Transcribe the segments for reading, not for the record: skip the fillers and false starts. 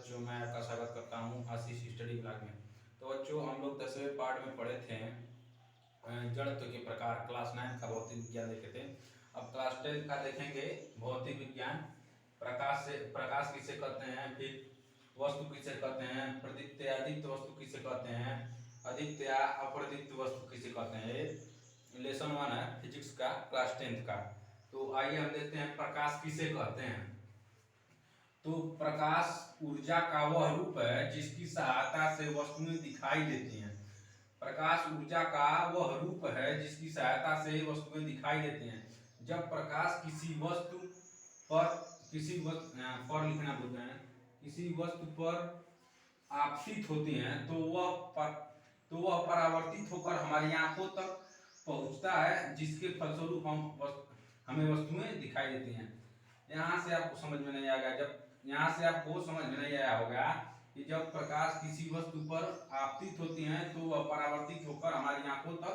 बच्चों, मैं आपका स्वागत करता हूं आशीष स्टडी ब्लॉग में। तो बच्चों, हम लोग 10वें पार्ट में पढ़े थे जड़त्व के प्रकार। क्लास 9 का भौतिक विज्ञान देखे थे। अब क्लास 10 का देखेंगे भौतिक विज्ञान। प्रकाश किसे कहते हैं, फिर वस्तु किसे कहते हैं, प्रदीप्त वस्तु किसे कहते हैं, अदीप्त या अप्रदीप्त वस्तु किसे कहते हैं। ये लेसन 1 है फिजिक्स का, क्लास 10 का। तो आइए हम देखते हैं प्रकाश किसे कहते हैं। तो प्रकाश ऊर्जा का वह रूप है जिसकी सहायता से वस्तुएं दिखाई देती हैं। प्रकाश ऊर्जा का वह रूप है जिसकी सहायता से वस्तुएं दिखाई देती हैं। जब प्रकाश किसी वस्तु पर पर लिखना भूल गए हैं, किसी वस्तु पर आपतित होती हैं तो वह परावर्तित होकर हमारी आंखों तक पहुंचता है, जिसके फलस्वरूप हमें वस्तुएं दिखाई देती हैं। यहाँ से आपको समझ में नहीं आएगा, जब यहाँ से आपको समझ में नहीं आया होगा कि जब प्रकाश किसी वस्तु पर आपतित होती है तो वह परावर्तित होकर हमारी आंखों तक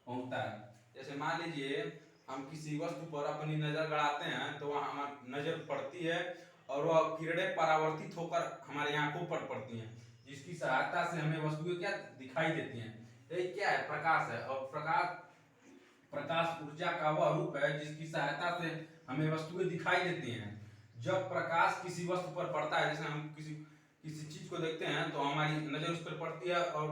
पहुंचता है। जैसे मान लीजिए हम किसी वस्तु पर अपनी नजर गड़ाते हैं तो वहाँ हमारी नजर पड़ती है और वह किरणें परावर्तित होकर हमारी आंखों पर पड़ती हैं, जिसकी सहायता से हमें वस्तुएं क्या दिखाई देती हैं। ये क्या है, प्रकाश है। और प्रकाश ऊर्जा का वह रूप है जिसकी सहायता से हमें वस्तुएं दिखाई देती हैं। जब प्रकाश किसी वस्तु पर पड़ता है, जैसे हम किसी चीज को देखते हैं तो हमारी नजर उस पर पड़ती है और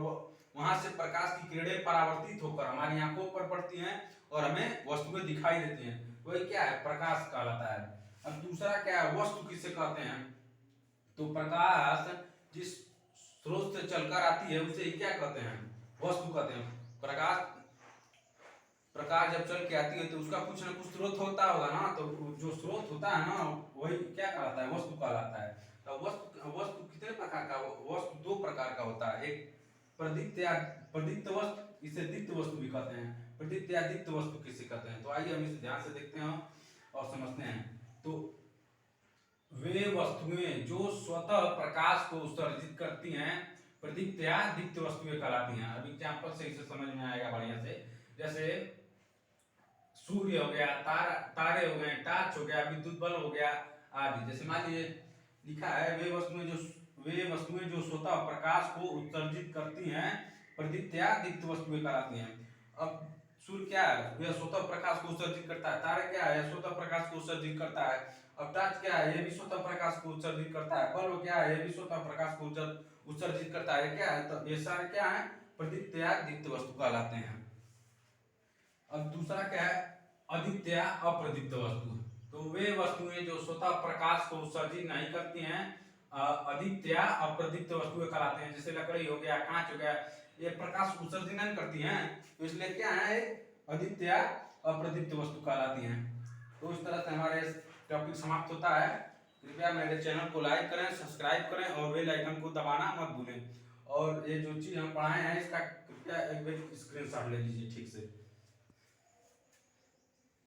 वहां से प्रकाश की किरणें परावर्तित होकर हमारी आंखों पर पड़ती हैं और हमें वस्तुएं दिखाई देती हैं। वही क्या है, प्रकाश कहलाता है। अब दूसरा क्या है, वस्तु किसे कहते हैं। तो प्रकाश जिस स्रोत से चलकर आती है उसे क्या कहते हैं, वस्तु कहते हैं। प्रकाश जब चल के आती है तो उसका कुछ ना कुछ स्रोत होता होगा ना, तो जो स्रोत होता है ना वही क्या कहलाता है, वस्तु कहलाता है। तो वस्तु कितने प्रकार का, वस्तु दो प्रकार का होता है। एक प्रदीप्त वस्तु, इसे दीप्त वस्तु भी कहते हैं। प्रदीप्त या दीप्त वस्तु किसे कहते हैं, तो आइए हम इसे ध्यान से देखते हैं और समझते हैं। तो वे वस्तुएं जो स्वतः प्रकाश को उत्सर्जित करती हैं प्रदीप्त या दीप्त वस्तुएं कहलाती हैं। अब एग्जाम्पल से इसे समझ में आएगा बढ़िया से। जैसे सूर्य हो गया, तारे हो गए, टार्च हो गया, विद्युत बल्ब हो गया आदि। जैसे मान लीजिए लिखा है वे वस्तुएं जो स्वतः प्रकाश को उत्सर्जित करती हैं प्रदीप्त या दीप्त वस्तुएं कहलाती हैं। अब सूर्य क्या है, यह स्वतः प्रकाश को उत्सर्जित करता है। तारा क्या है, स्वतः प्रकाश को उत्सर्जित करता है। अब टार्च क्या है, यह भी स्वतः प्रकाश को उत्सर्जित करता है। बल्ब क्या है, यह भी स्वतः प्रकाश को उत्सर्जित करता है। क्या है, तो ये सारे क्या है, प्रदीप्त या दीप्त वस्तु कहलाते हैं। अब दूसरा क्या है, अदीप्त या अप्रदीप्त वस्तु। तो वे वस्तुएं जो स्वतः प्रकाश को उत्सर्जित नहीं करती हैं अदीप्त या अप्रदीप्त वस्तुएं कहलाते हैं। जैसे लकड़ी हो गया, कांच हो गया, ये प्रकाश उत्सर्जित नहीं करती हैं, तो इसलिए क्या है, अदीप्त या अप्रदीप्त वस्तु कहलाती हैं। तो इस तरह से हमारे टॉपिक समाप्त होता है। कृपया मेरे चैनल को लाइक करें, सब्सक्राइब करें और बेल आइकन को दबाना मत भूलें। और ये जो चीज हम पढ़ाए हैं इसका कृपया एक बार स्क्रीनशॉट ले लीजिए ठीक से।